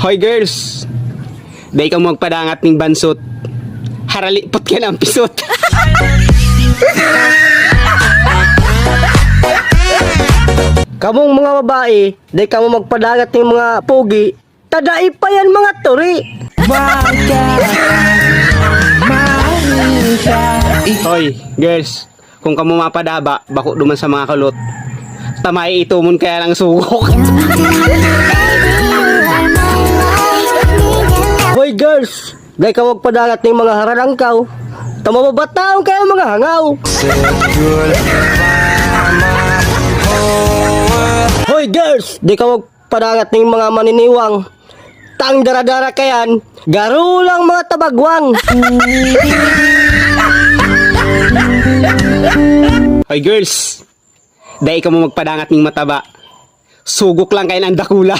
Hoy girls, day ka magpadangat ng bansot. Haralipot ka ng pisot. Kamong mga babae, day kamo magpadagat ng mga pogi, tadai pa yan mga turi. Hoy girls, kung kamo mapadaba, bako duman sa mga kalot. Tamay itumon kaya lang sugok. Hoy girls, day kamo magpadagat ng mga haralangkaw, tamababataon kayo mga hangaw. Hoy girls, day kamo magpadagat ng mga maniniwang, tang daradara kayan, garo lang mga tabagwang. Hoy girls, day ka mo magpadangat ng mataba. Sugok lang kayo ng dakula.